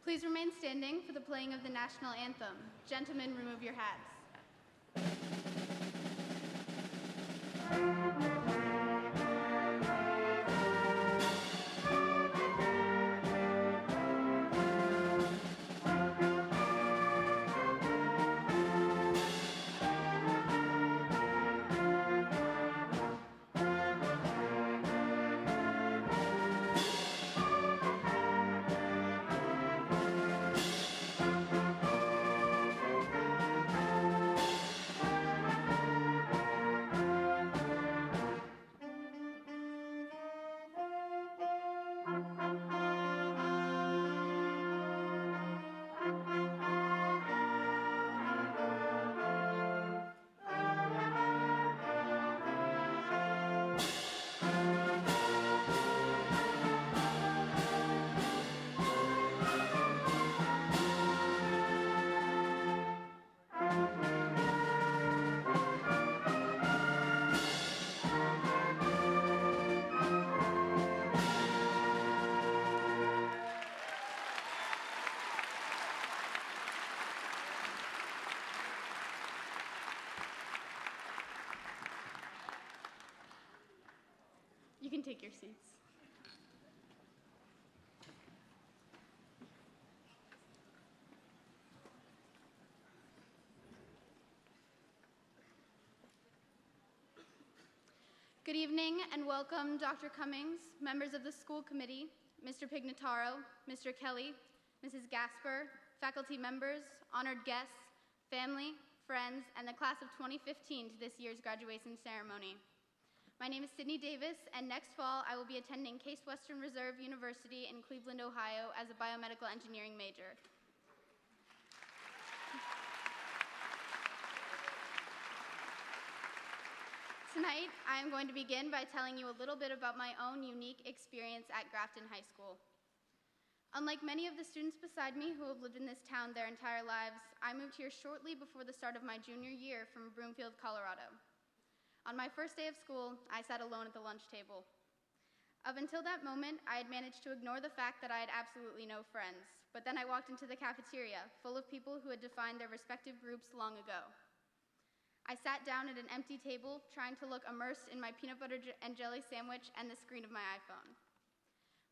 Please remain standing for the playing of the national anthem. Gentlemen, remove your hats. You can take your seats. Good evening and welcome, Dr. Cummings, members of the school committee, Mr. Pignataro, Mr. Kelly, Mrs. Gasper, faculty members, honored guests, family, friends, and the class of 2015 to this year's graduation ceremony. My name is Sydney Davis, and next fall I will be attending Case Western Reserve University in Cleveland, Ohio as a biomedical engineering major. Tonight, I am going to begin by telling you a little bit about my own unique experience at Grafton High School. Unlike many of the students beside me who have lived in this town their entire lives, I moved here shortly before the start of my junior year from Broomfield, Colorado. On my first day of school, I sat alone at the lunch table. Up until that moment, I had managed to ignore the fact that I had absolutely no friends, but then I walked into the cafeteria, full of people who had defined their respective groups long ago. I sat down at an empty table, trying to look immersed in my peanut butter and jelly sandwich and the screen of my iPhone.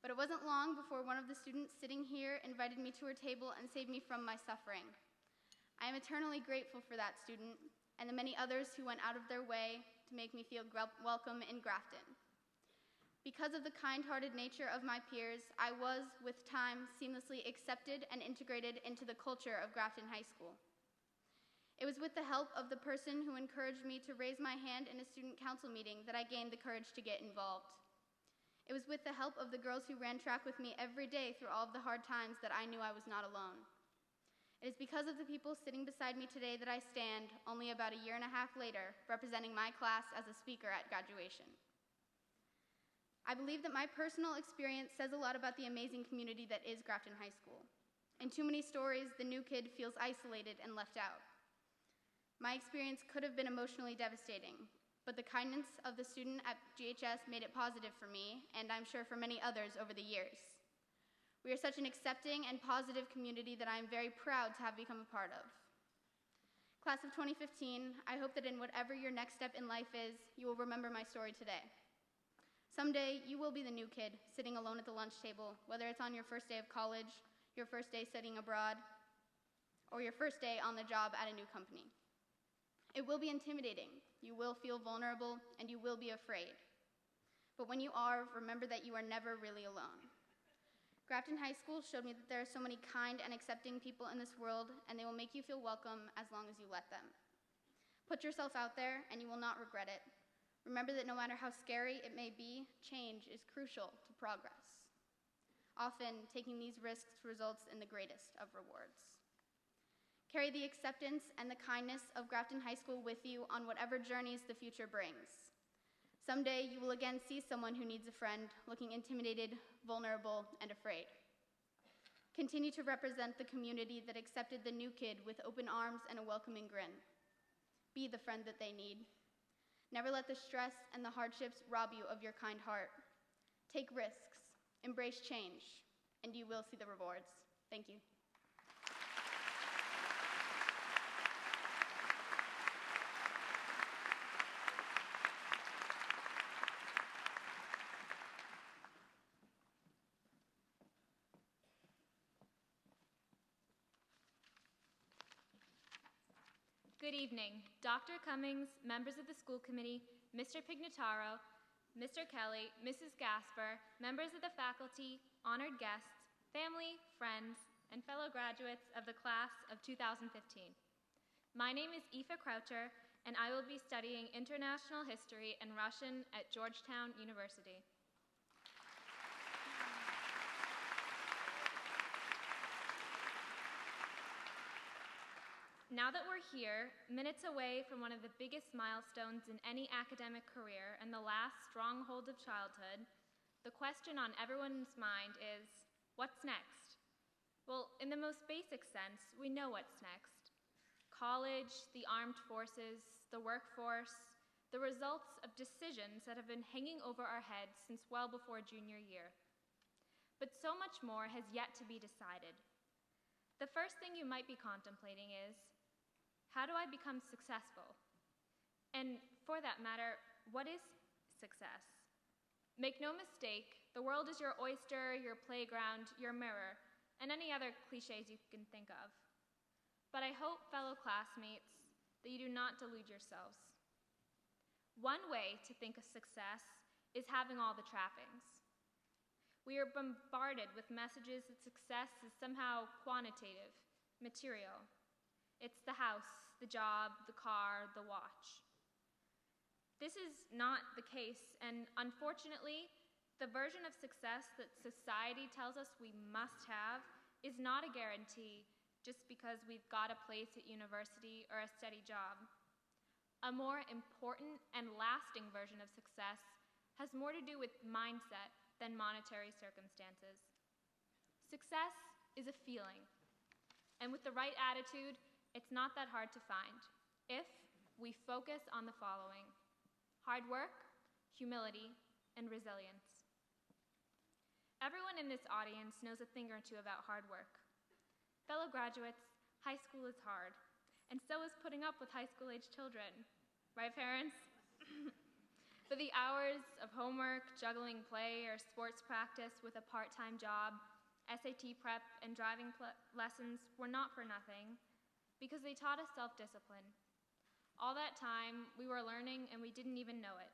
But it wasn't long before one of the students sitting here invited me to her table and saved me from my suffering. I am eternally grateful for that student and the many others who went out of their way to make me feel welcome in Grafton. Because of the kind-hearted nature of my peers, I was, with time, seamlessly accepted and integrated into the culture of Grafton High School. It was with the help of the person who encouraged me to raise my hand in a student council meeting that I gained the courage to get involved. It was with the help of the girls who ran track with me every day through all of the hard times that I knew I was not alone. It is because of the people sitting beside me today that I stand, only about a year and a half later, representing my class as a speaker at graduation. I believe that my personal experience says a lot about the amazing community that is Grafton High School. In too many stories, the new kid feels isolated and left out. My experience could have been emotionally devastating, but the kindness of the student at GHS made it positive for me, and I'm sure for many others over the years. We are such an accepting and positive community that I am very proud to have become a part of. Class of 2015, I hope that in whatever your next step in life is, you will remember my story today. Someday, you will be the new kid sitting alone at the lunch table, whether it's on your first day of college, your first day studying abroad, or your first day on the job at a new company. It will be intimidating, you will feel vulnerable, and you will be afraid. But when you are, remember that you are never really alone. Grafton High School showed me that there are so many kind and accepting people in this world, and they will make you feel welcome as long as you let them. Put yourself out there, and you will not regret it. Remember that no matter how scary it may be, change is crucial to progress. Often, taking these risks results in the greatest of rewards. Carry the acceptance and the kindness of Grafton High School with you on whatever journeys the future brings. Someday, you will again see someone who needs a friend, looking intimidated, vulnerable, and afraid. Continue to represent the community that accepted the new kid with open arms and a welcoming grin. Be the friend that they need. Never let the stress and the hardships rob you of your kind heart. Take risks, embrace change, and you will see the rewards. Thank you. Good evening, Dr. Cummings, members of the school committee, Mr. Pignataro, Mr. Kelly, Mrs. Gasper, members of the faculty, honored guests, family, friends, and fellow graduates of the class of 2015. My name is Aoife Croucher, and I will be studying international history and Russian at Georgetown University. Now that we're here, minutes away from one of the biggest milestones in any academic career and the last stronghold of childhood, the question on everyone's mind is, what's next? Well, in the most basic sense, we know what's next. College, the armed forces, the workforce, the results of decisions that have been hanging over our heads since well before junior year. But so much more has yet to be decided. The first thing you might be contemplating is, how do I become successful? And for that matter, what is success? Make no mistake, the world is your oyster, your playground, your mirror, and any other cliches you can think of. But I hope, fellow classmates, that you do not delude yourselves. One way to think of success is having all the trappings. We are bombarded with messages that success is somehow quantitative, material. It's the house, the job, the car, the watch. This is not the case, and unfortunately, the version of success that society tells us we must have is not a guarantee just because we've got a place at university or a steady job. A more important and lasting version of success has more to do with mindset than monetary circumstances. Success is a feeling, and with the right attitude, it's not that hard to find if we focus on the following: hard work, humility, and resilience. Everyone in this audience knows a thing or two about hard work. Fellow graduates, high school is hard, and so is putting up with high school-age children. Right, parents? But the hours of homework, juggling play, or sports practice with a part-time job, SAT prep, and driving lessons were not for nothing, because they taught us self-discipline. All that time, we were learning and we didn't even know it.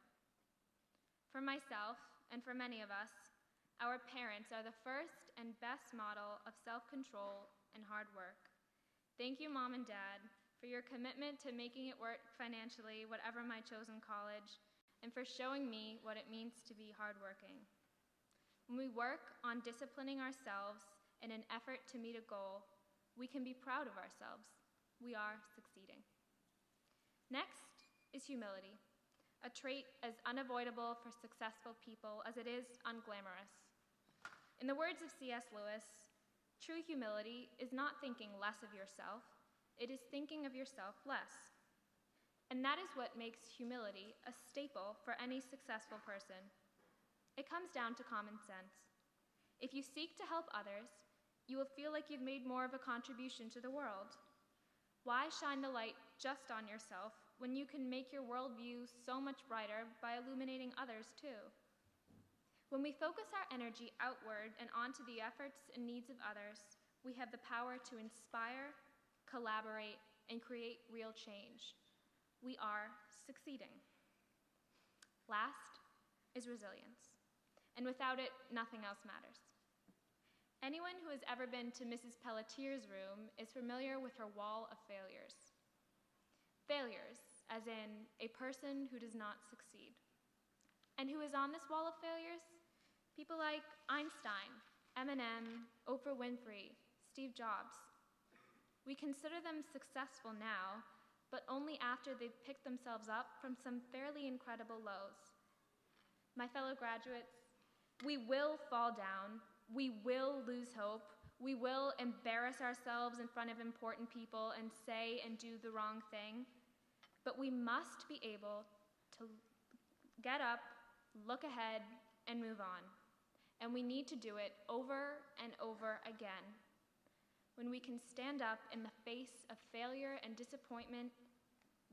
For myself, and for many of us, our parents are the first and best model of self-control and hard work. Thank you, Mom and Dad, for your commitment to making it work financially, whatever my chosen college, and for showing me what it means to be hardworking. When we work on disciplining ourselves in an effort to meet a goal, we can be proud of ourselves. We are succeeding. Next is humility, a trait as unavoidable for successful people as it is unglamorous. In the words of C.S. Lewis, true humility is not thinking less of yourself, it is thinking of yourself less. And that is what makes humility a staple for any successful person. It comes down to common sense. If you seek to help others, you will feel like you've made more of a contribution to the world. Why shine the light just on yourself when you can make your worldview so much brighter by illuminating others too? When we focus our energy outward and onto the efforts and needs of others, we have the power to inspire, collaborate, and create real change. We are succeeding. Last is resilience, and without it, nothing else matters. Anyone who has ever been to Mrs. Pelletier's room is familiar with her wall of failures. Failures, as in a person who does not succeed. And who is on this wall of failures? People like Einstein, Eminem, Oprah Winfrey, Steve Jobs. We consider them successful now, but only after they've picked themselves up from some fairly incredible lows. My fellow graduates, we will fall down, we will lose hope, we will embarrass ourselves in front of important people and say and do the wrong thing, but we must be able to get up, look ahead, and move on. And we need to do it over and over again. when we can stand up in the face of failure and disappointment,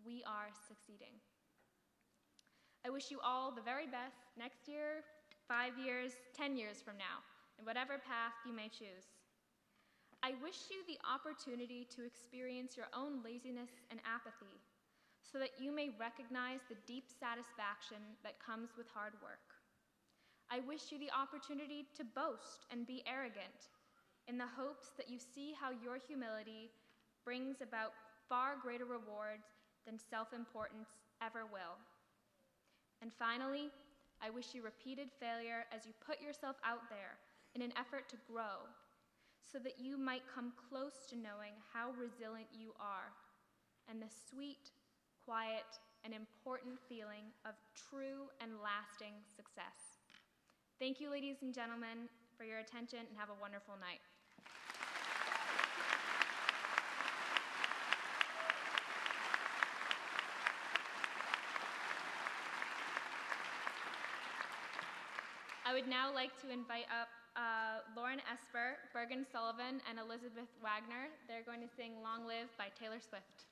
we are succeeding. I wish you all the very best next year, 5 years, 10 years from now, in whatever path you may choose. I wish you the opportunity to experience your own laziness and apathy so that you may recognize the deep satisfaction that comes with hard work. I wish you the opportunity to boast and be arrogant in the hopes that you see how your humility brings about far greater rewards than self-importance ever will. And finally, I wish you repeated failure as you put yourself out there in an effort to grow so that you might come close to knowing how resilient you are and the sweet, quiet, and important feeling of true and lasting success. Thank you, ladies and gentlemen, for your attention, and have a wonderful night. I would now like to invite up Lauren Esper, Bergen Sullivan, and Elizabeth Wagner. They're going to sing Long Live by Taylor Swift.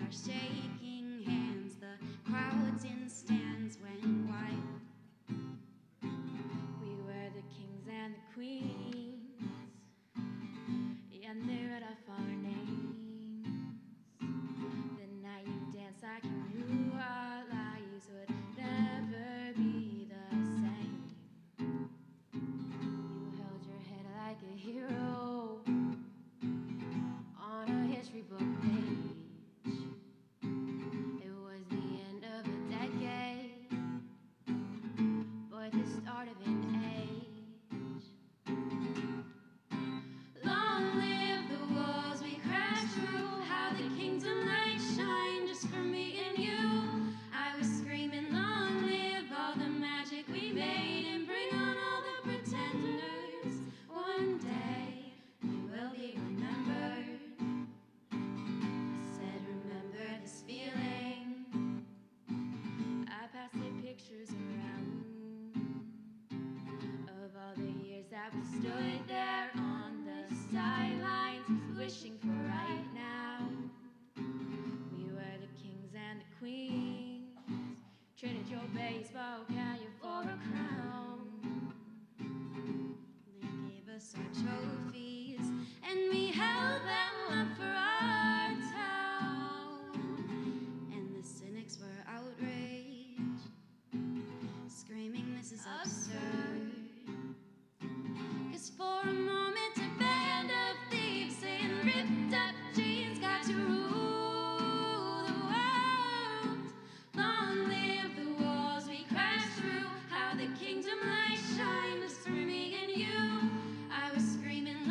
Shaking hands, the crowds in stands went wild. We were the kings and the queens, and they read off our names. The night you danced like you knew our lives would never be the same. You held your head like a hero on a history book page. Start of an age. Long live the walls we crashed through, how the kingdom light shine just for me and you. I was screaming, long live all the magic we made, and bring on all the pretenders. One day we will be remembered. I said, remember this feeling. I passed the pictures around of all the years that we stood there on the sidelines, wishing for right now. We were the kings and the queens, traded your baseball cap for a crown. They gave us our trophies, and we held them up for our town. And the cynics were outraged, screaming, this is absurd. 'Cause for a moment a band of thieves in ripped up jeans got to rule the world. Long live the walls we crashed through, how the kingdom light shine just for me and you. I was screaming,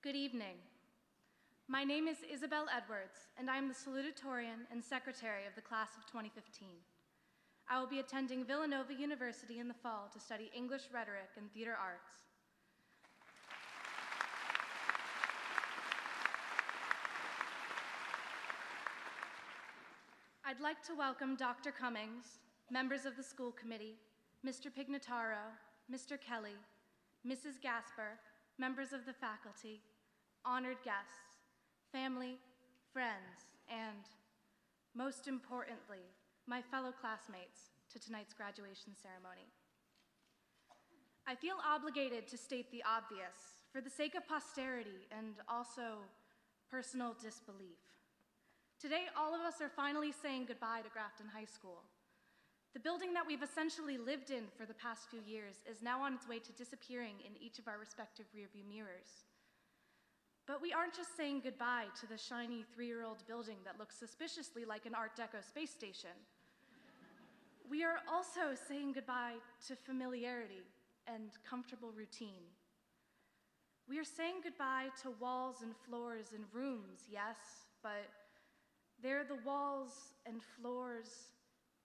Good evening. My name is Isabel Edwards, and I am the salutatorian and secretary of the class of 2015. I will be attending Villanova University in the fall to study English rhetoric and theater arts. I'd like to welcome Dr. Cummings, members of the school committee, Mr. Pignataro, Mr. Kelly, Mrs. Gasper, members of the faculty, honored guests, family, friends, and, most importantly, my fellow classmates to tonight's graduation ceremony. I feel obligated to state the obvious for the sake of posterity and also personal disbelief. Today, all of us are finally saying goodbye to Grafton High School. The building that we've essentially lived in for the past few years is now on its way to disappearing in each of our respective rearview mirrors. But we aren't just saying goodbye to the shiny 3-year-old building that looks suspiciously like an Art Deco space station. We are also saying goodbye to familiarity and comfortable routine. We are saying goodbye to walls and floors and rooms, yes, but they're the walls and floors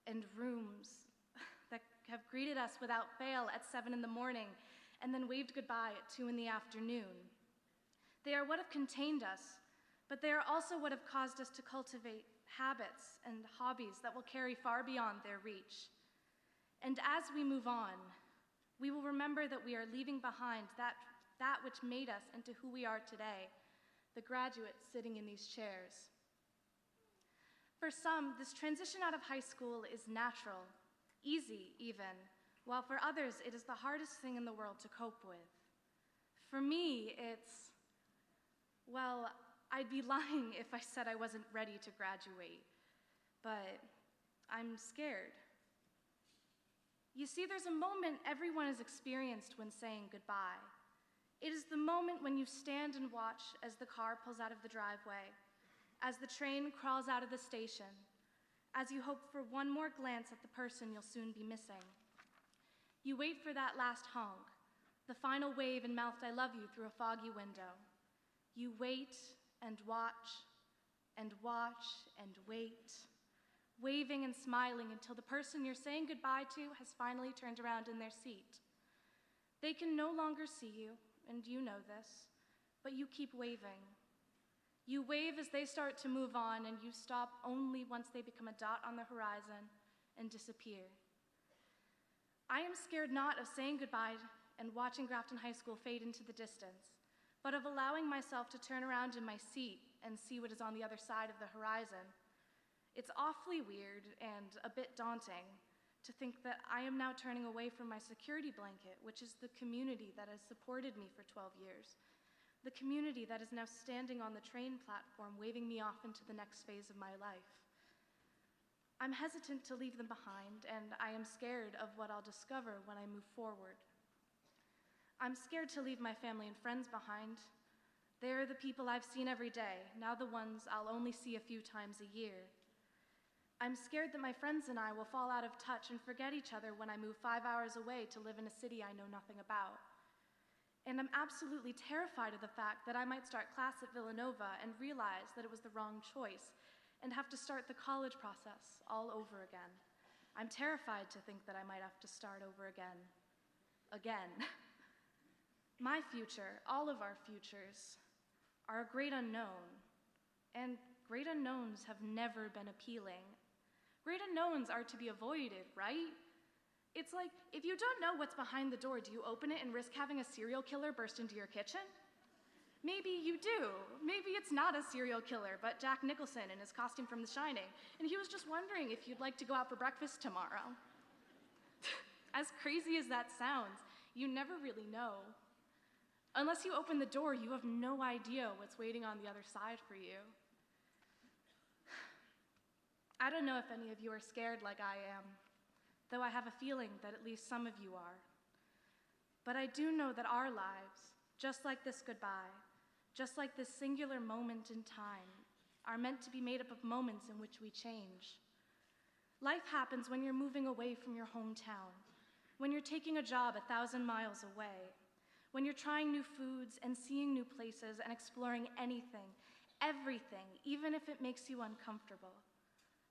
and rooms that have greeted us without fail at 7 in the morning and then waved goodbye at 2 in the afternoon. They are what have contained us, but they are also what have caused us to cultivate habits and hobbies that will carry far beyond their reach. And as we move on, we will remember that we are leaving behind that which made us into who we are today, the graduates sitting in these chairs. For some, this transition out of high school is natural, easy even, while for others it is the hardest thing in the world to cope with. For me, it's, well, I'd be lying if I said I wasn't ready to graduate, but I'm scared. You see, there's a moment everyone has experienced when saying goodbye. It is the moment when you stand and watch as the car pulls out of the driveway, as the train crawls out of the station, as you hope for one more glance at the person you'll soon be missing. You wait for that last honk, the final wave and mouthed "I love you" through a foggy window. You wait and watch and watch and wait, waving and smiling until the person you're saying goodbye to has finally turned around in their seat. They can no longer see you, and you know this, but you keep waving. You wave as they start to move on, and you stop only once they become a dot on the horizon and disappear. I am scared not of saying goodbye and watching Grafton High School fade into the distance, but of allowing myself to turn around in my seat and see what is on the other side of the horizon. It's awfully weird and a bit daunting to think that I am now turning away from my security blanket, which is the community that has supported me for 12 years, the community that is now standing on the train platform waving me off into the next phase of my life. I'm hesitant to leave them behind, and I am scared of what I'll discover when I move forward. I'm scared to leave my family and friends behind. They're the people I've seen every day, now the ones I'll only see a few times a year. I'm scared that my friends and I will fall out of touch and forget each other when I move 5 hours away to live in a city I know nothing about. And I'm absolutely terrified of the fact that I might start class at Villanova and realize that it was the wrong choice and have to start the college process all over again. I'm terrified to think that I might have to start over again. Again. My future, all of our futures, are a great unknown. And great unknowns have never been appealing. Great unknowns are to be avoided, right? It's like, if you don't know what's behind the door, do you open it and risk having a serial killer burst into your kitchen? Maybe you do. Maybe it's not a serial killer, but Jack Nicholson in his costume from The Shining, and he was just wondering if you'd like to go out for breakfast tomorrow. As crazy as that sounds, you never really know. Unless you open the door, you have no idea what's waiting on the other side for you. I don't know if any of you are scared like I am, though I have a feeling that at least some of you are. But I do know that our lives, just like this goodbye, just like this singular moment in time, are meant to be made up of moments in which we change. Life happens when you're moving away from your hometown, when you're taking a job 1,000 miles away, when you're trying new foods and seeing new places and exploring anything, everything, even if it makes you uncomfortable.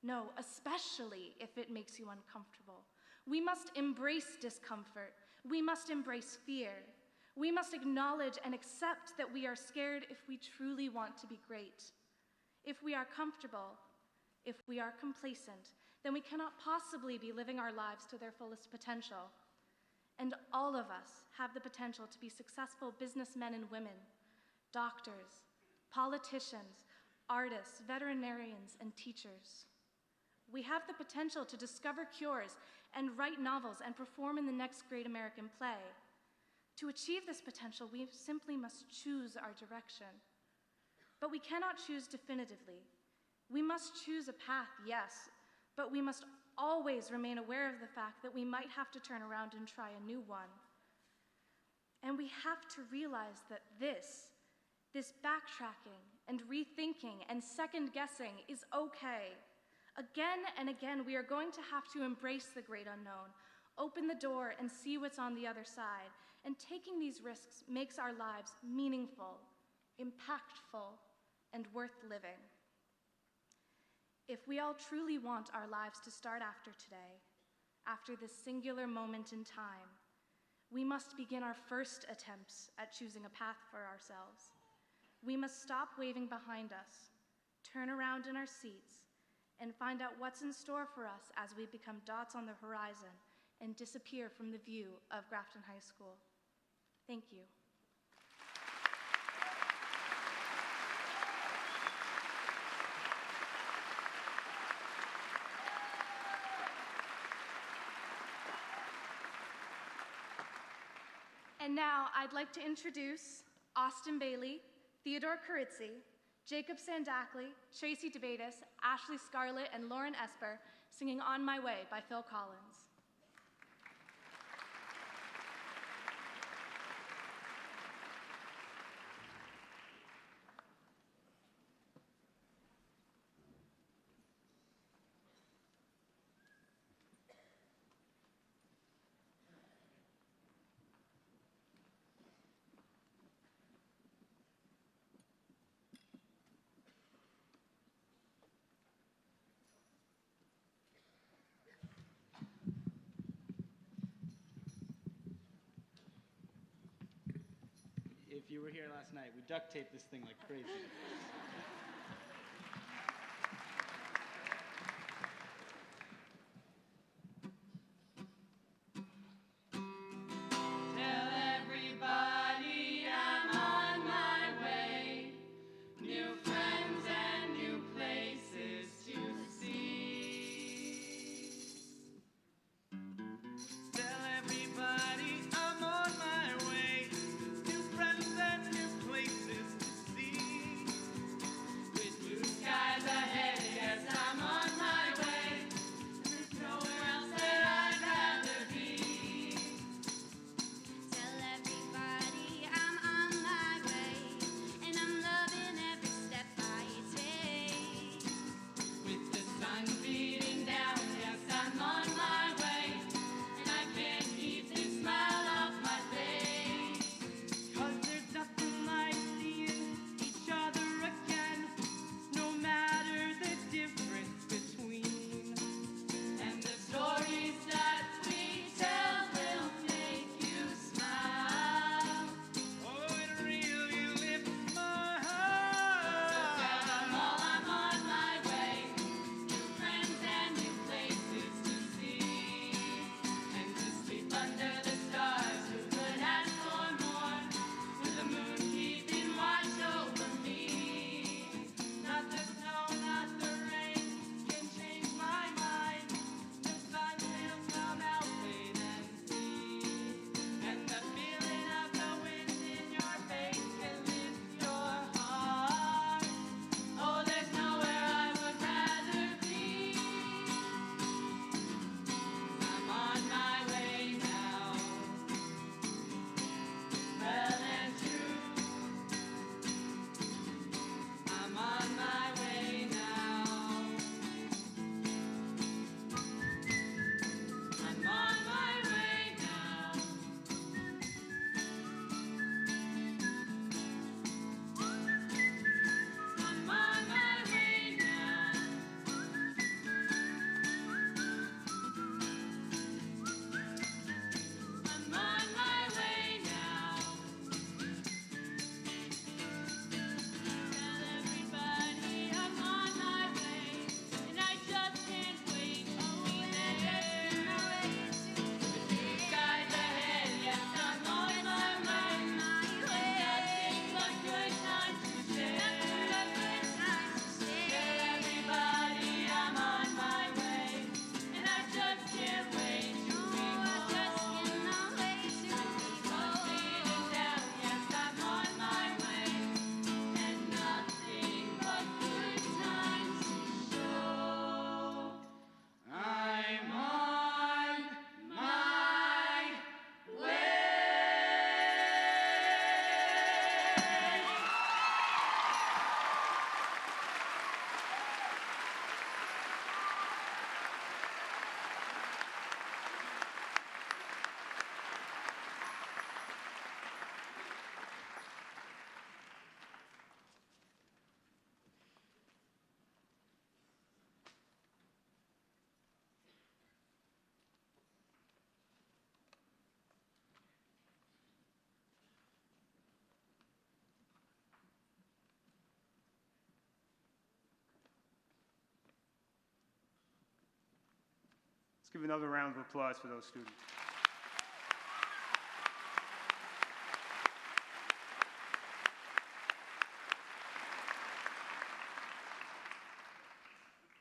No, especially if it makes you uncomfortable. We must embrace discomfort. We must embrace fear. We must acknowledge and accept that we are scared if we truly want to be great. If we are comfortable, if we are complacent, then we cannot possibly be living our lives to their fullest potential. And all of us have the potential to be successful businessmen and women, doctors, politicians, artists, veterinarians, and teachers. We have the potential to discover cures and write novels and perform in the next great American play. To achieve this potential, we simply must choose our direction. But we cannot choose definitively. We must choose a path, yes, but we must always remain aware of the fact that we might have to turn around and try a new one. And we have to realize that this backtracking and rethinking and second-guessing is okay. Again and again, we are going to have to embrace the great unknown, open the door and see what's on the other side. And taking these risks makes our lives meaningful, impactful, and worth living. If we all truly want our lives to start after today, after this singular moment in time, we must begin our first attempts at choosing a path for ourselves. We must stop waving behind us, turn around in our seats, and find out what's in store for us as we become dots on the horizon and disappear from the view of Grafton High School. Thank you. And now I'd like to introduce Austin Bailey, Theodore Carizzi, Jacob Sandackley, Tracy DeBatis, Ashley Scarlett, and Lauren Esper singing On My Way by Phil Collins. If you were here last night, we duct taped this thing like crazy. Tell everybody I'm on my way. New friends and new places to see. Tell everybody I'm on my way. New friends and new places to see. Let's give another round of applause for those students.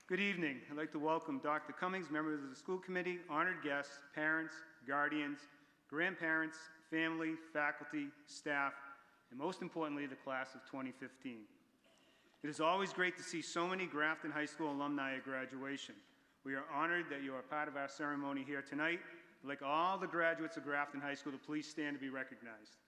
Good evening. I'd like to welcome Dr. Cummings, members of the school committee, honored guests, parents, guardians, grandparents, family, faculty, staff, and most importantly, the class of 2015. It is always great to see so many Grafton High School alumni at graduation. We are honored that you are part of our ceremony here tonight. I'd like all the graduates of Grafton High School to please stand to be recognized.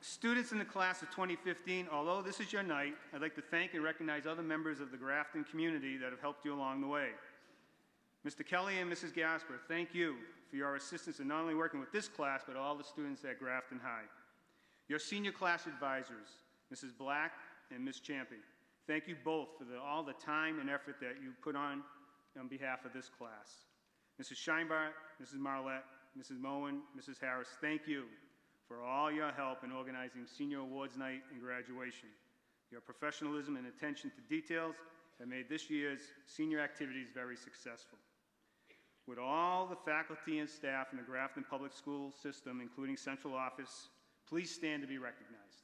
Students in the class of 2015, although this is your night, I'd like to thank and recognize other members of the Grafton community that have helped you along the way. Mr. Kelly and Mrs. Gasper, thank you for your assistance in not only working with this class, but all the students at Grafton High. Your senior class advisors, Mrs. Black and Ms. Champy, thank you both for all the time and effort that you put on behalf of this class. Mrs. Scheinbart, Mrs. Marlette, Mrs. Moen, Mrs. Harris, thank you for all your help in organizing Senior Awards Night and graduation. Your professionalism and attention to details have made this year's senior activities very successful. Would all the faculty and staff in the Grafton Public School system, including central office, please stand to be recognized.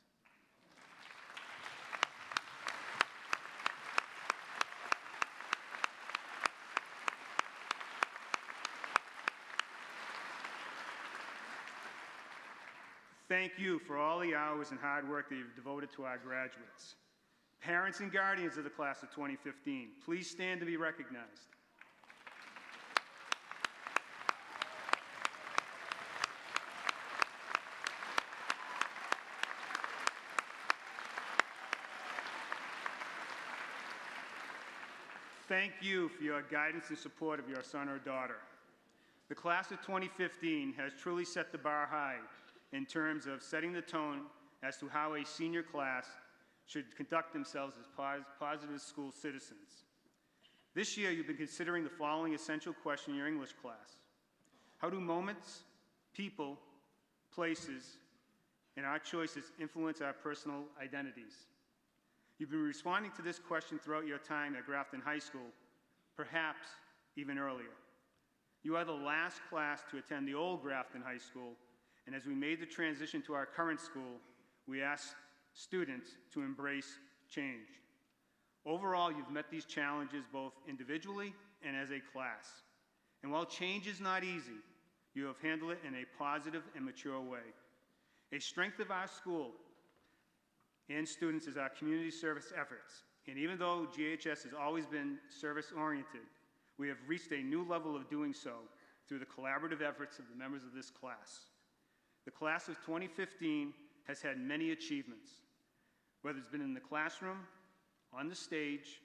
Thank you for all the hours and hard work that you've devoted to our graduates. Parents and guardians of the class of 2015, please stand to be recognized. Thank you for your guidance and support of your son or daughter. The class of 2015 has truly set the bar high in terms of setting the tone as to how a senior class should conduct themselves as positive school citizens. This year, you've been considering the following essential question in your English class. How do moments, people, places, and our choices influence our personal identities? You've been responding to this question throughout your time at Grafton High School, perhaps even earlier. You are the last class to attend the old Grafton High School, and as we made the transition to our current school, we asked students to embrace change. Overall, you've met these challenges both individually and as a class. And while change is not easy, you have handled it in a positive and mature way. A strength of our school and students is our community service efforts. And even though GHS has always been service-oriented, we have reached a new level of doing so through the collaborative efforts of the members of this class. The class of 2015 has had many achievements, whether it's been in the classroom, on the stage,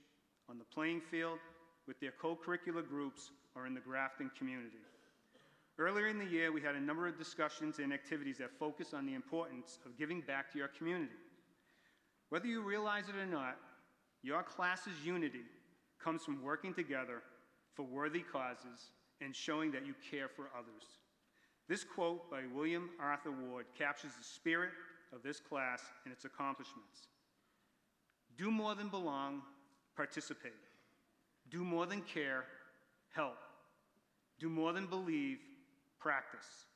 on the playing field, with their co-curricular groups, or in the Grafton community. Earlier in the year, we had a number of discussions and activities that focus on the importance of giving back to your community. Whether you realize it or not, your class's unity comes from working together for worthy causes and showing that you care for others. This quote by William Arthur Ward captures the spirit of this class and its accomplishments. Do more than belong, participate. Do more than care, help. Do more than believe, practice.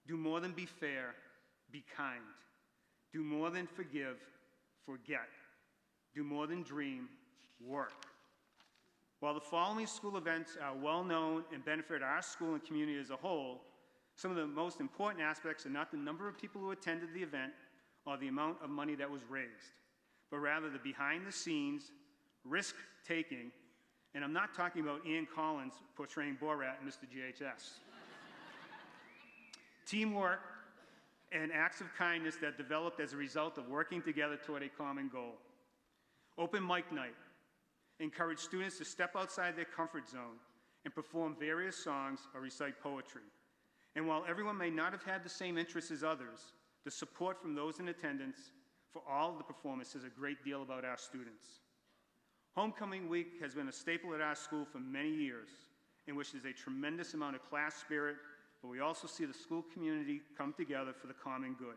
Do more than be fair, be kind. Do more than forgive, forget. Do more than dream, work. While the following school events are well known and benefit our school and community as a whole, some of the most important aspects are not the number of people who attended the event or the amount of money that was raised, but rather the behind-the-scenes, risk-taking, and I'm not talking about Ian Collins portraying Borat in Mr. GHS. Teamwork and acts of kindness that developed as a result of working together toward a common goal. Open mic night encouraged students to step outside their comfort zone and perform various songs or recite poetry. And while everyone may not have had the same interests as others, the support from those in attendance for all of the performance says a great deal about our students. Homecoming week has been a staple at our school for many years, in which there's a tremendous amount of class spirit, but we also see the school community come together for the common good.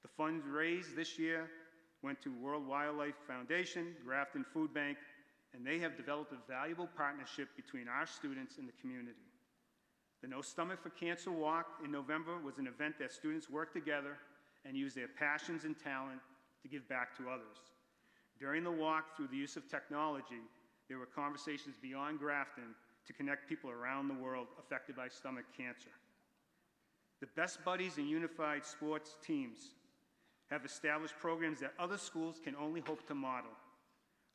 The funds raised this year went to World Wildlife Foundation, Grafton Food Bank, and they have developed a valuable partnership between our students and the community. The No Stomach for Cancer Walk in November was an event that students worked together and used their passions and talent to give back to others. During the walk, through the use of technology, there were conversations beyond Grafton to connect people around the world affected by stomach cancer. The Best Buddies and Unified Sports teams have established programs that other schools can only hope to model.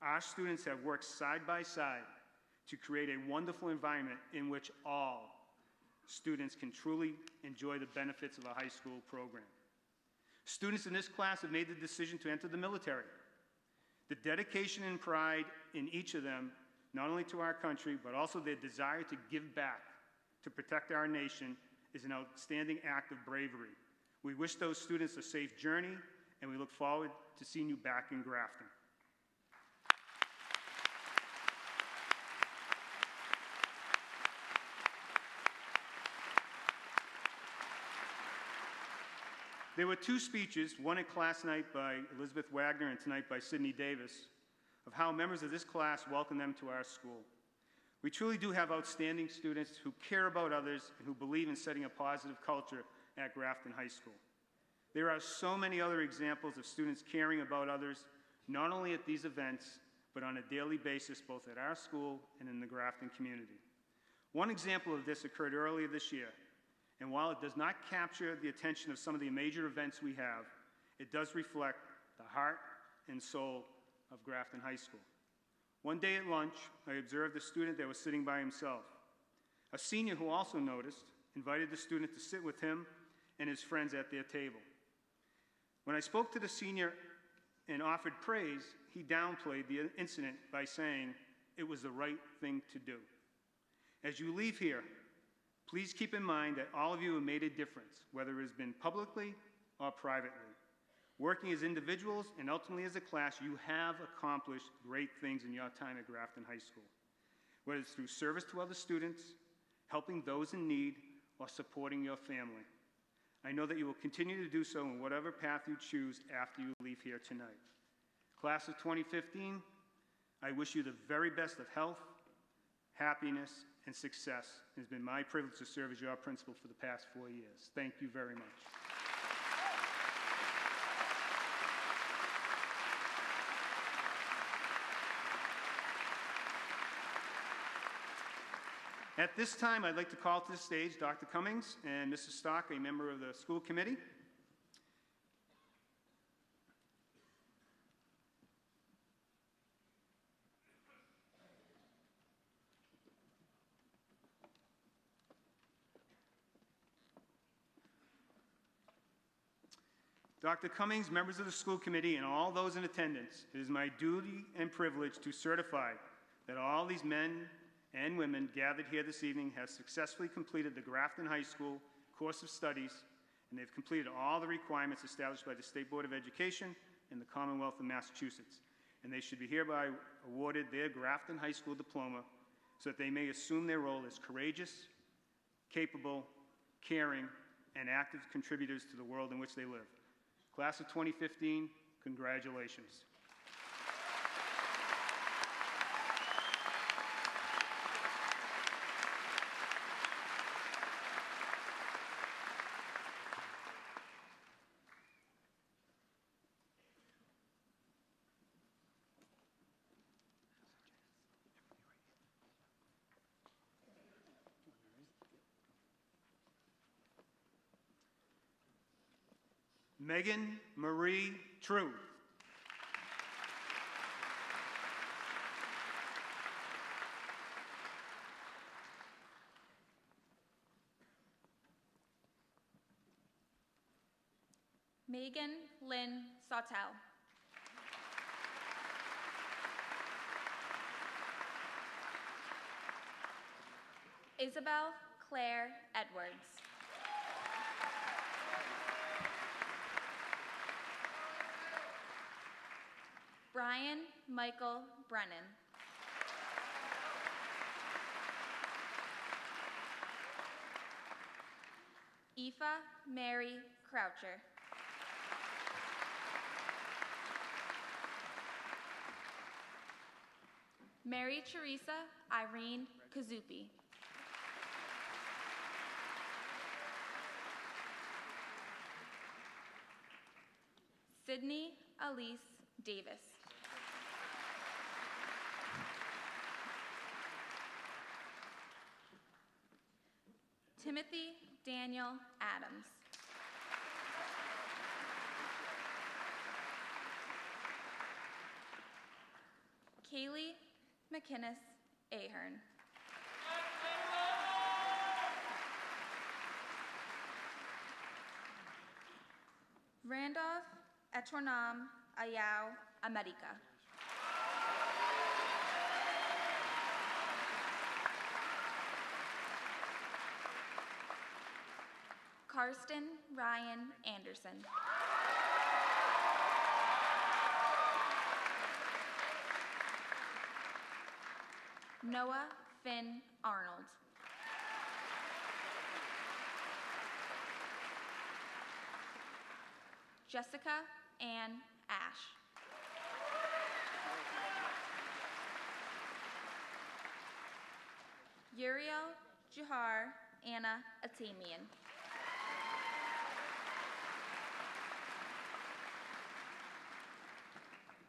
Our students have worked side by side to create a wonderful environment in which all students can truly enjoy the benefits of a high school program. Students in this class have made the decision to enter the military. The dedication and pride in each of them, not only to our country, but also their desire to give back, to protect our nation, is an outstanding act of bravery. We wish those students a safe journey, and we look forward to seeing you back in Grafton. There were two speeches, one at class night by Elizabeth Wagner and tonight by Sydney Davis, of how members of this class welcome them to our school. We truly do have outstanding students who care about others and who believe in setting a positive culture at Grafton High School. There are so many other examples of students caring about others, not only at these events, but on a daily basis, both at our school and in the Grafton community. One example of this occurred earlier this year, and while it does not capture the attention of some of the major events we have, it does reflect the heart and soul of Grafton High School. One day at lunch, I observed a student that was sitting by himself. A senior who also noticed invited the student to sit with him and his friends at their table. When I spoke to the senior and offered praise, he downplayed the incident by saying it was the right thing to do. As you leave here, please keep in mind that all of you have made a difference, whether it has been publicly or privately. Working as individuals and ultimately as a class, you have accomplished great things in your time at Grafton High School, whether it's through service to other students, helping those in need, or supporting your family. I know that you will continue to do so in whatever path you choose after you leave here tonight. Class of 2015, I wish you the very best of health, happiness, and success. It has been my privilege to serve as your principal for the past 4 years. Thank you very much. At this time, I'd like to call to the stage Dr. Cummings and Mrs. Stock, a member of the school committee. Dr. Cummings, members of the school committee, and all those in attendance, it is my duty and privilege to certify that all these men and women gathered here this evening have successfully completed the Grafton High School course of studies, and they've completed all the requirements established by the State Board of Education and the Commonwealth of Massachusetts. And they should be hereby awarded their Grafton High School diploma so that they may assume their role as courageous, capable, caring, and active contributors to the world in which they live. Class of 2015, congratulations. Megan Marie True. Megan Lynn Sawtell. Isabel Claire Edwards. Brian Michael Brennan. Aoife Mary Croucher. Mary Teresa Irene Kazupi. Sydney Elise Davis. Timothy Daniel Adams. Kaylee McInnes Ahern. Randolph Etornam Ayau America. Karsten Ryan Anderson. Noah Finn Arnold. Jessica Ann Ash. Uriel Juhar Anna Atamian.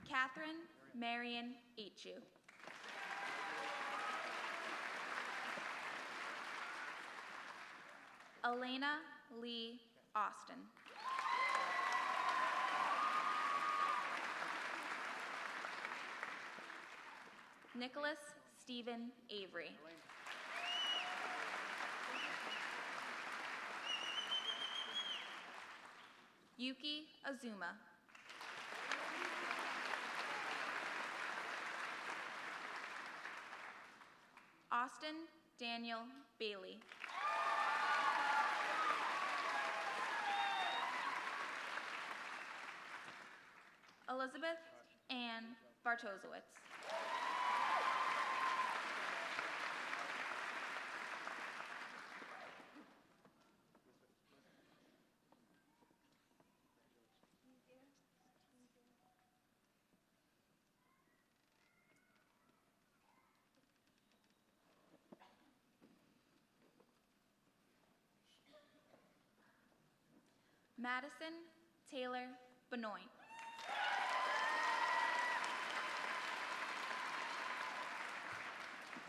Catherine Marion Achu. Elena Lee Austin. Nicholas Stephen Avery. Yuki Azuma. Austin Daniel Bailey. Elizabeth Ann Bartosowitz. Madison Taylor Benoit.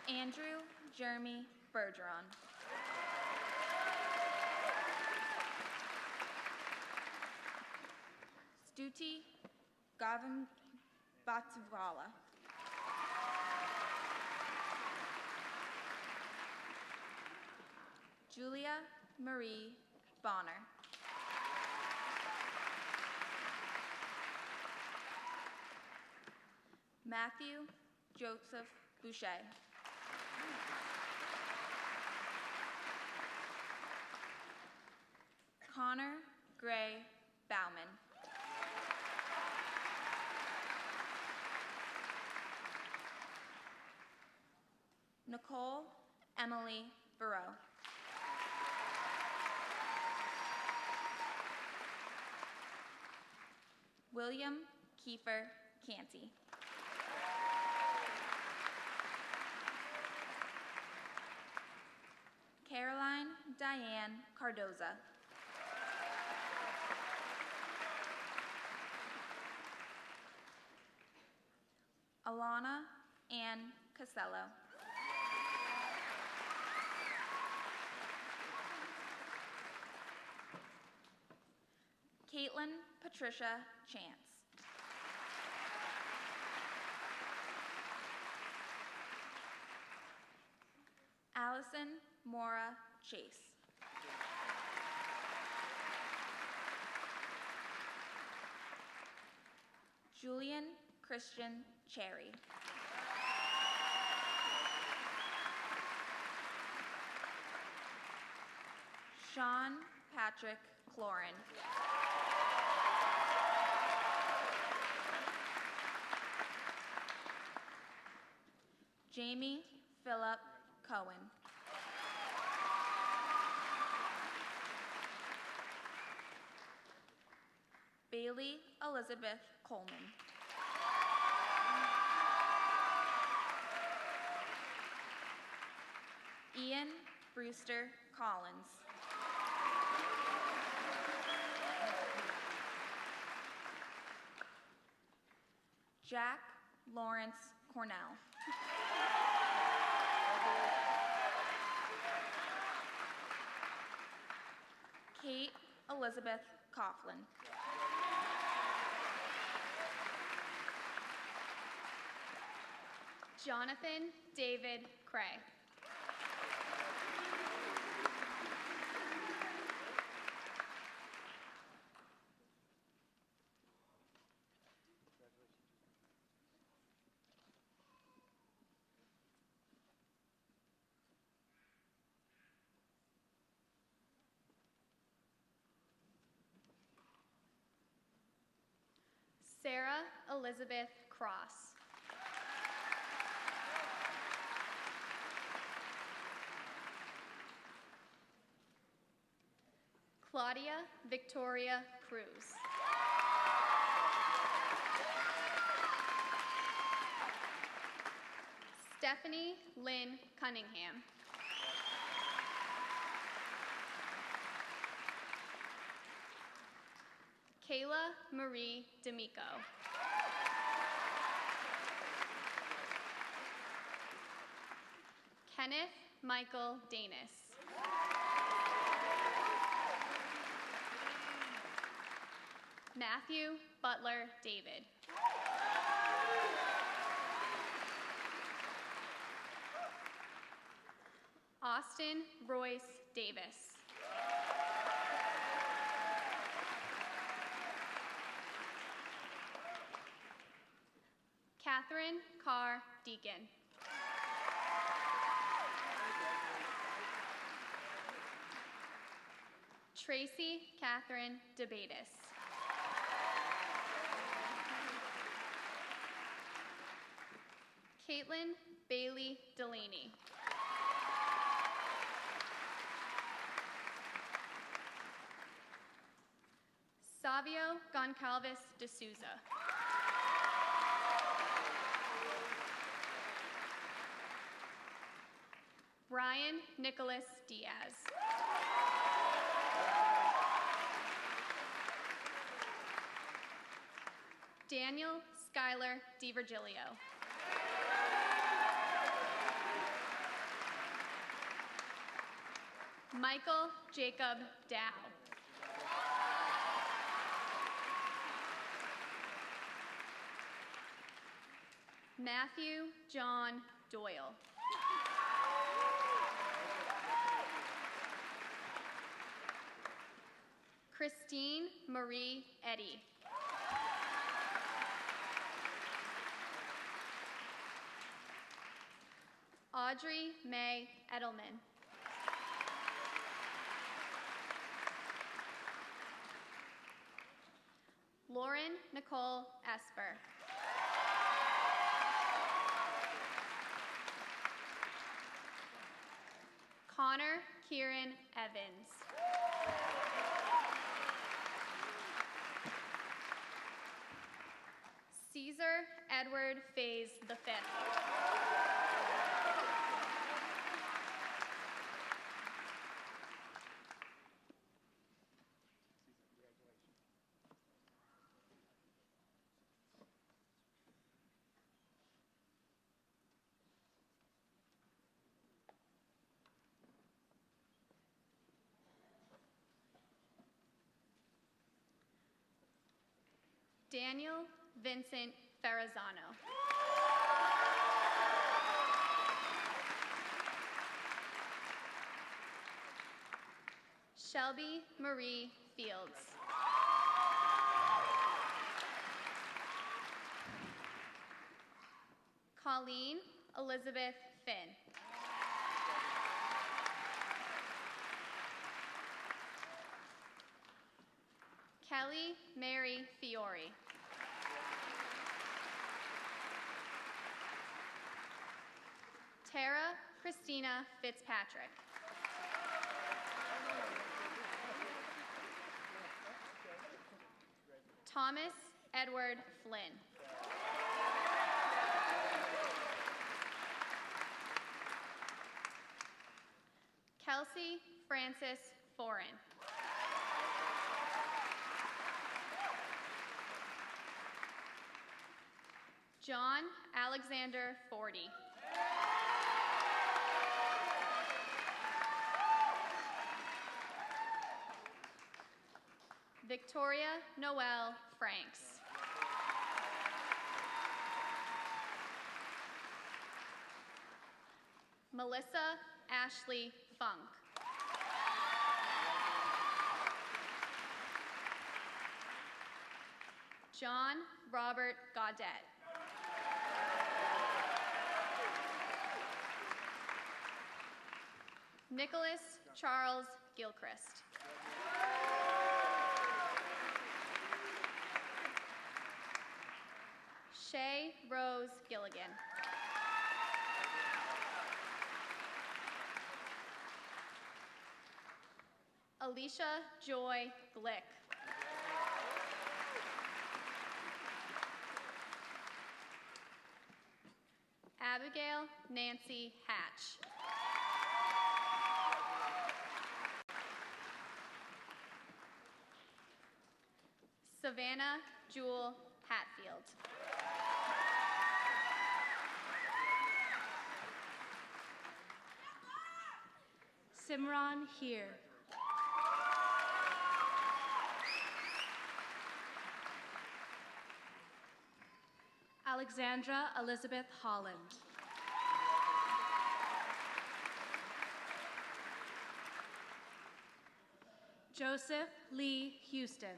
Andrew Jeremy Bergeron. Stuti Gavin Batswala. Julia Marie Bonner. Matthew Joseph Boucher. Connor Gray Bauman. Nicole Emily Burrow. William Kiefer Canty. Caroline Diane Cardoza. Alana Ann Casello. Caitlin Patricia Chance. Allison Mora Chase. Julian Christian Cherry. Sean Patrick Cloran. Jamie Phillip Cohen. Bailey Elizabeth Coleman. Ian Brewster Collins. Jack Lawrence Cornell. Kate Elizabeth Coughlin. Jonathan David Cray. Sarah Elizabeth Cross. Claudia Victoria Cruz. Stephanie Lynn Cunningham. Kayla Marie D'Amico. Kenneth Michael Danis. Matthew Butler David. Austin Royce Davis. Catherine Carr Deacon. Tracy Catherine DeBatis. Caitlin Bailey Delaney. Savio Goncalves de Souza. Brian Nicholas Diaz. Daniel Schuyler DiVirgilio. Michael Jacob Dow. Matthew John Doyle. Christine Marie Eddy. Audrey May Edelman. Lauren Nicole Esper. Connor Kieran Evans. Caesar Edward Faze V. Daniel Vincent Ferrazzano. Shelby Marie Fields. Colleen Elizabeth Finn. Kelly Mary Fiore. Tara Christina Fitzpatrick. Thomas Edward Flynn. Kelsey Frances Foran. John Alexander Forty. Victoria Noel Franks. Melissa Ashley Funk. John Robert Gaudet. Nicholas Charles Gilchrist. Shay Rose Gilligan. Alicia Joy Glick. Abigail Nancy Hatch. Savannah Jewel Hatfield. Simran Heer. Alexandra Elizabeth Holland. Joseph Lee Houston.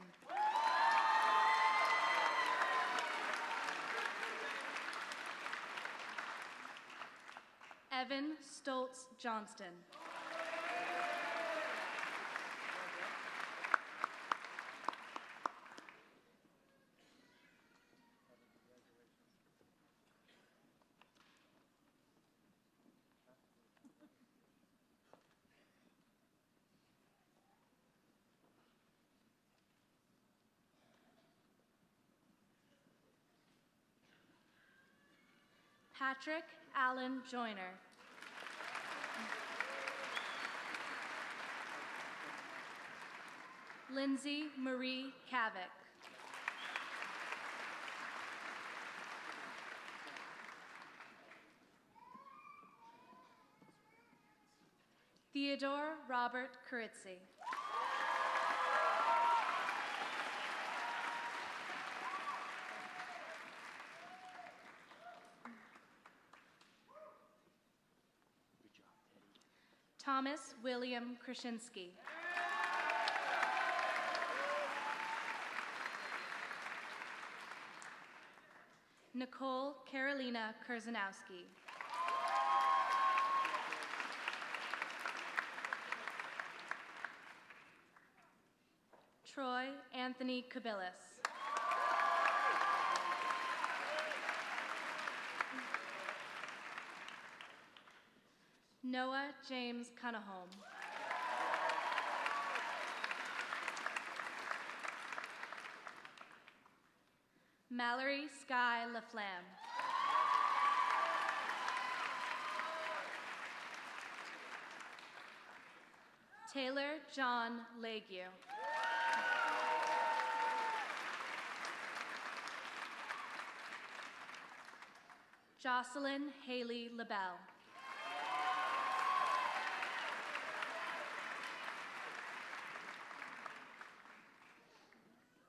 Evan Stoltz Johnston. Patrick Allen Joyner. Lindsay Marie Kavik. Theodore Robert Kuritsi. Thomas William Krasinski. Nicole Carolina Kurzanowski. Troy Anthony Kabilis. Noah James Cunningham. Mallory Sky LaFlamme. Taylor John Legue. Jocelyn Haley LaBelle.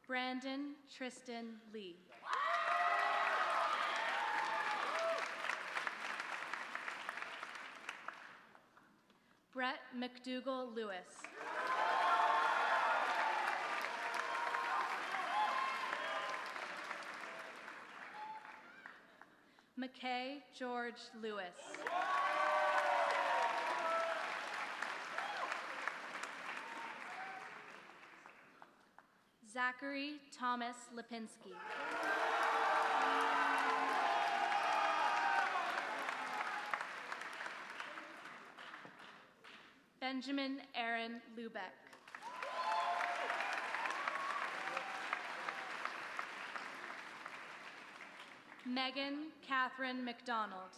Brandon Tristan Lee. Brett McDougall Lewis. McKay George Lewis. Zachary Thomas Lipinski. Benjamin Aaron Lubeck. Megan Catherine McDonald.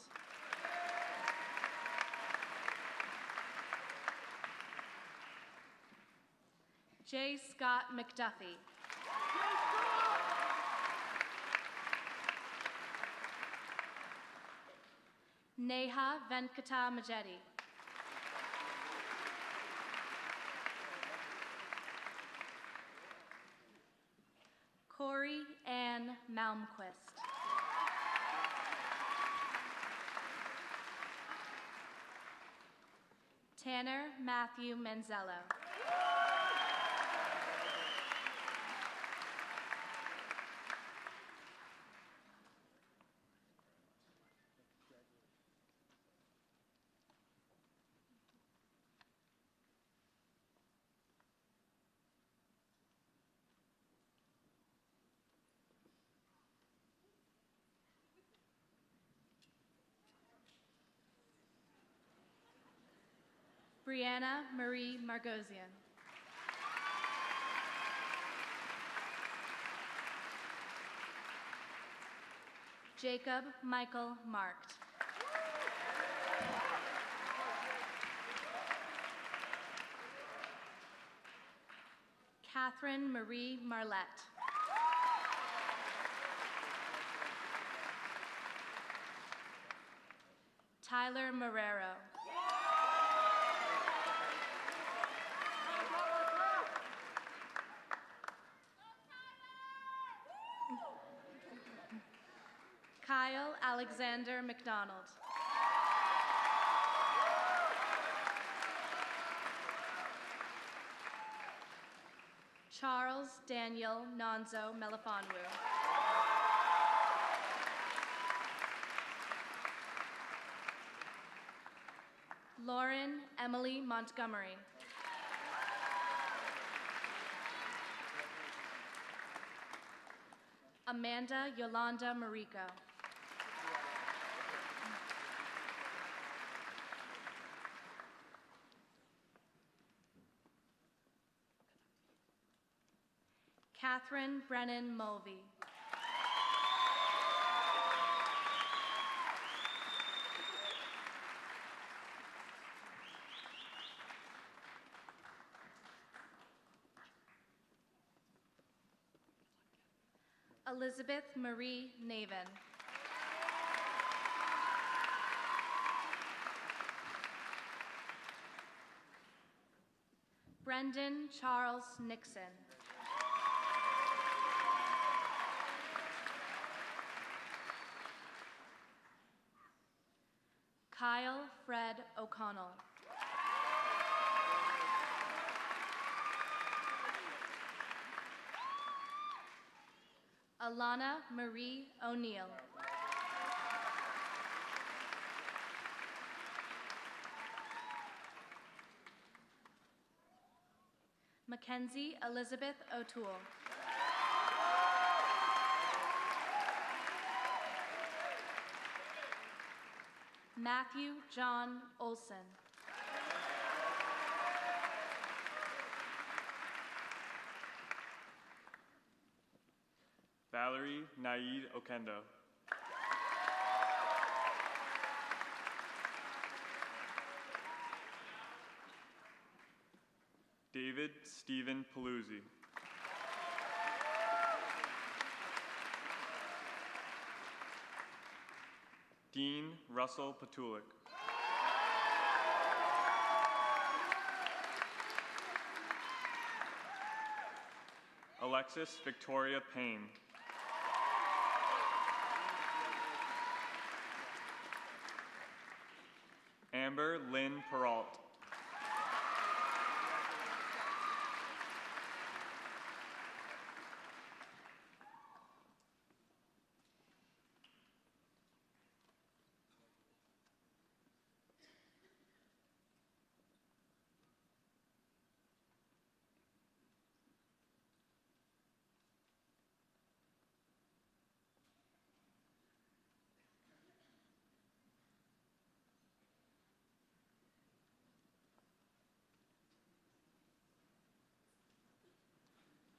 J. Scott McDuffie. Neha Venkata Majeti. Corey Ann Malmquist. Tanner Matthew Manzello. Brianna Marie Margosian. Jacob Michael Marked. Catherine Marie Marlette. Tyler Marrero. Kyle Alexander McDonald. Charles Daniel Nonzo Melifonwu. Lauren Emily Montgomery. Amanda Yolanda Marico. Catherine Brennan Mulvey. Elizabeth Marie Naven. Brendan Charles Nixon. Kyle Fred O'Connell. Alana Marie O'Neill. Mackenzie Elizabeth O'Toole. Matthew John Olson. Valerie Naid Okendo. David Stephen Paluzzi. Dean Russell Patulik. Alexis Victoria Payne. Amber Lynn Peralt.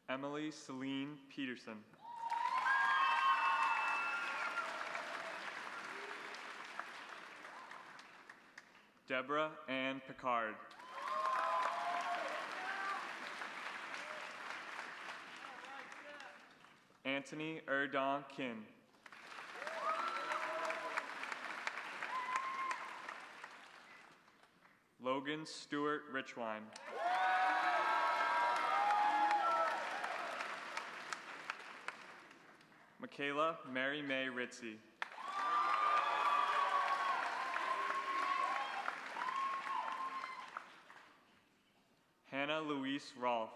Emily Celine Peterson. Deborah Ann Picard. Anthony Erdon Kin. Logan Stewart Richwine. Michaela Mary May Ritzy. Hannah Louise Rolfe.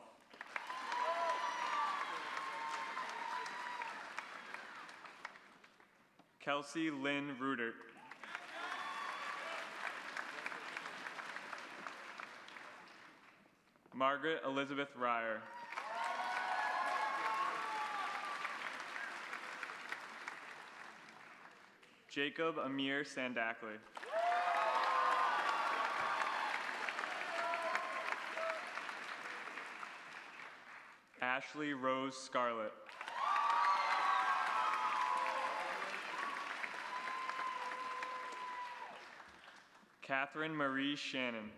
Kelsey Lynn Rudert. Margaret Elizabeth Ryer. Jacob Amir Sandackley. Ashley Rose Scarlett. Catherine Marie Shannon.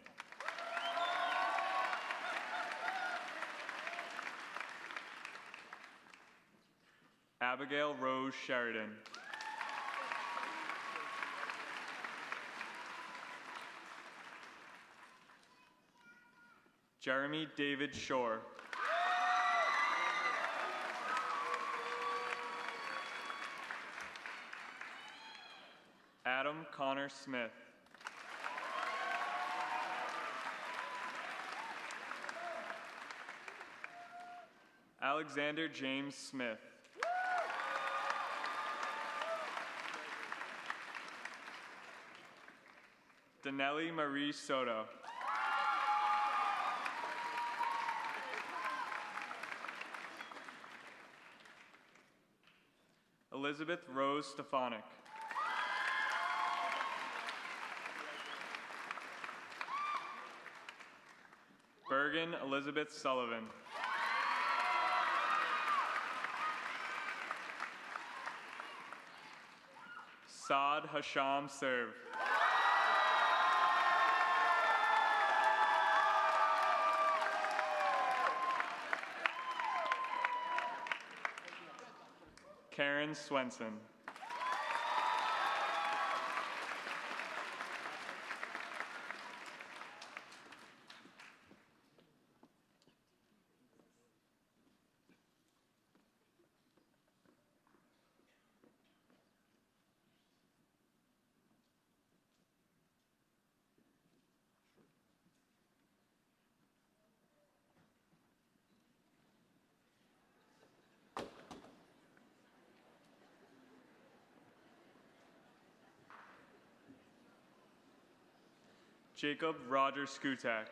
Abigail Rose Sheridan. Jeremy David Shore. Adam Connor Smith. Alexander James Smith. Danelli Marie Soto. Elizabeth Rose Stefanik. Bergen Elizabeth Sullivan. Saad Hasham Serv. Karen Swenson. Jacob Roger Skutak.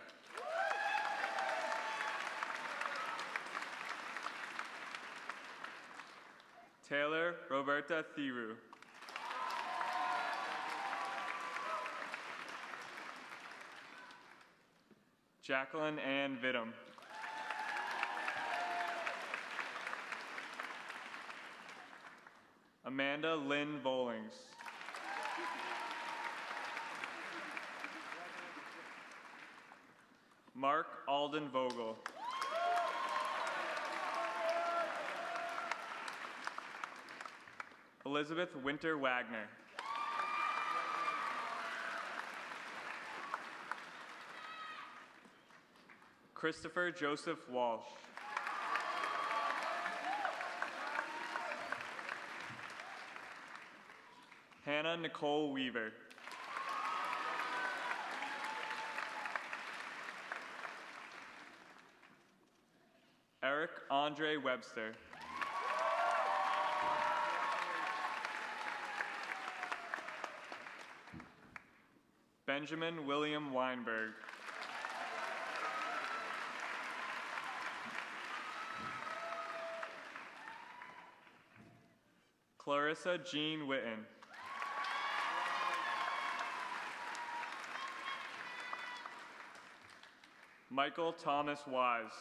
Taylor Roberta Thiru. Jacqueline Ann Vidum. Amanda Lynn Volings. Mark Alden Vogel. Elizabeth Winter Wagner. Christopher Joseph Walsh. Hannah Nicole Weaver. Eric Andre Webster. Benjamin William Weinberg. Clarissa Jean Witten. Michael Thomas Wise.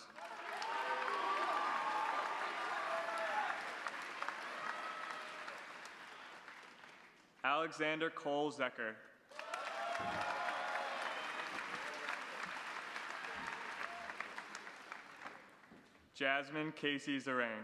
Alexander Cole Zecker. Jasmine Casey Zarang.